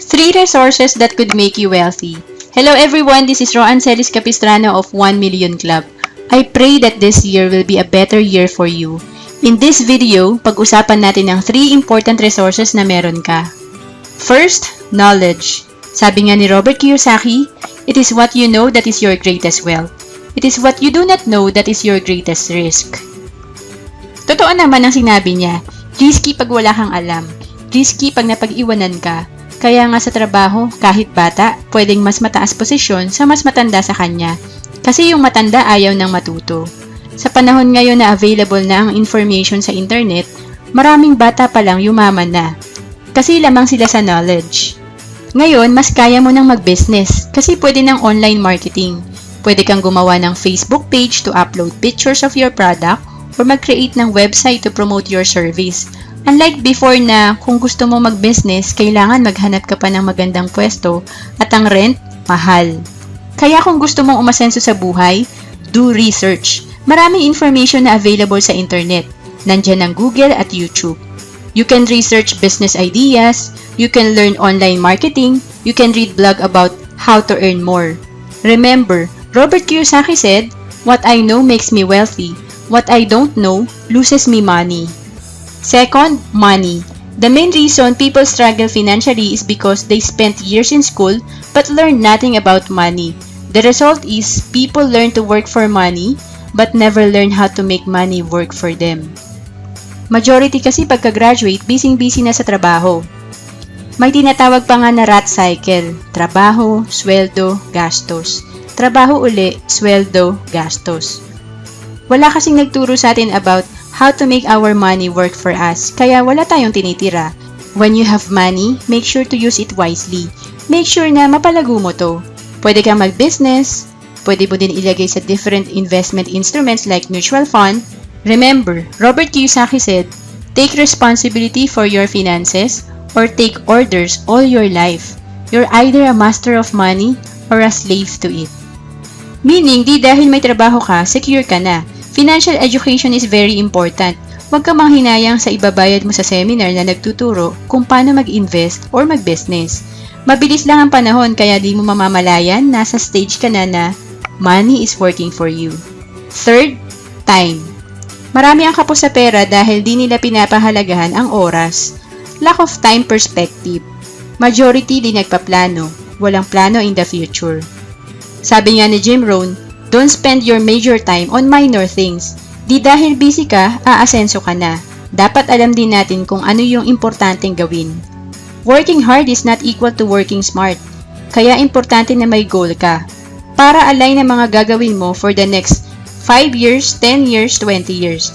3 resources that could make you wealthy. Hello everyone, this is Roan Celis Capistrano of 1 Million Club. I pray that this year will be a better year for you. In this video, pag-usapan natin ang 3 important resources na meron ka. First, knowledge. Sabi nga ni Robert Kiyosaki, it is what you know that is your greatest wealth. It is what you do not know that is your greatest risk. Totoo naman ang sinabi niya, risky pag wala kang alam, risky pag napag-iwanan ka. Kaya nga sa trabaho, kahit bata, pwedeng mas mataas posisyon sa mas matanda sa kanya. Kasi yung matanda ayaw nang matuto. Sa panahon ngayon na available na ang information sa internet, maraming bata pa lang yumaman na. Kasi lamang sila sa knowledge. Ngayon, mas kaya mo nang mag-business kasi pwede ng online marketing. Pwede kang gumawa ng Facebook page to upload pictures of your product or mag-create ng website to promote your service. Unlike before na kung gusto mo mag-business, kailangan maghanap ka pa ng magandang pwesto at ang rent, mahal. Kaya kung gusto mong umasenso sa buhay, do research. Maraming information na available sa internet. Nandiyan ang Google at YouTube. You can research business ideas, you can learn online marketing, you can read blog about how to earn more. Remember, Robert Kiyosaki said, "What I know makes me wealthy. What I don't know loses me money." Second, money. The main reason people struggle financially is because they spent years in school but learned nothing about money. The result is people learn to work for money but never learn how to make money work for them. Majority kasi pagka-graduate, busy-busy na sa trabaho. May tinatawag pa nga na rat cycle. Trabaho, sweldo, gastos. Trabaho uli, sweldo, gastos. Wala kasing nagturo sa atin about how to make our money work for us, kaya wala tayong tinitira. When you have money, make sure to use it wisely. Make sure na mapalago mo to. Pwede kang mag-business, pwede mo din ilagay sa different investment instruments like mutual fund. Remember, Robert Kiyosaki said, take responsibility for your finances or take orders all your life. You're either a master of money or a slave to it. Meaning, di dahil may trabaho ka, secure ka na. Financial education is very important. Huwag ka manghinayang sa ibabayad mo sa seminar na nagtuturo kung paano mag-invest or mag-business. Mabilis lang ang panahon kaya di mo mamamalayan, nasa stage ka na money is working for you. Third, time. Marami ang kapos sa pera dahil di nila pinapahalagahan ang oras. Lack of time perspective. Majority di nagpaplano. Walang plano in the future. Sabi nga ni Jim Rohn, don't spend your major time on minor things. Di dahil busy ka, aasenso ka na. Dapat alam din natin kung ano yung importanteng gawin. Working hard is not equal to working smart. Kaya importante na may goal ka. Para align ang mga gagawin mo for the next 5 years, 10 years, 20 years.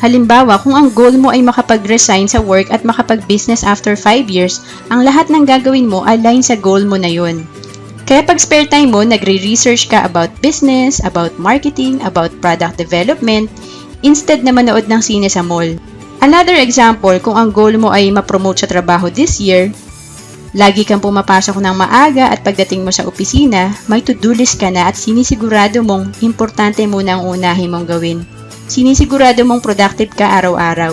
Halimbawa, kung ang goal mo ay makapag-resign sa work at makapag-business after 5 years, ang lahat ng gagawin mo align sa goal mo na yun. Kaya pag spare time mo, nagre-research ka about business, about marketing, about product development, instead na manood ng sine sa mall. Another example, kung ang goal mo ay ma-promote sa trabaho this year, lagi kang pumapasok ng maaga at pagdating mo sa opisina, may to-do list ka na at sinisigurado mong importante muna ang unahin mong gawin. Sinisigurado mong productive ka araw-araw.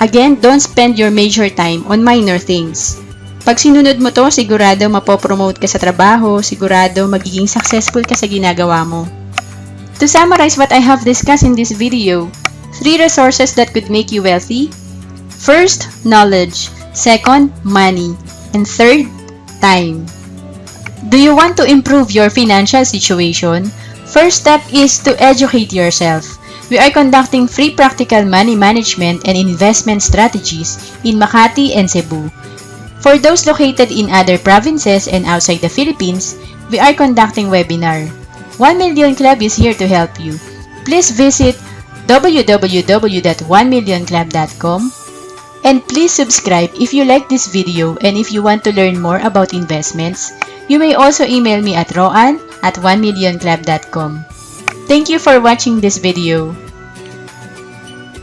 Again, don't spend your major time on minor things. Pag sinunod mo to, sigurado mapopromote ka sa trabaho, sigurado magiging successful ka sa ginagawa mo. To summarize what I have discussed in this video, 3 resources that could make you wealthy. First, knowledge. Second, money. And third, time. Do you want to improve your financial situation? First step is to educate yourself. We are conducting free practical money management and investment strategies in Makati and Cebu. For those located in other provinces and outside the Philippines, we are conducting webinar. 1 Million Club is here to help you. Please visit www.1millionclub.com and please subscribe if you like this video, and if you want to learn more about investments, you may also email me at roan@1millionclub.com. Thank you for watching this video.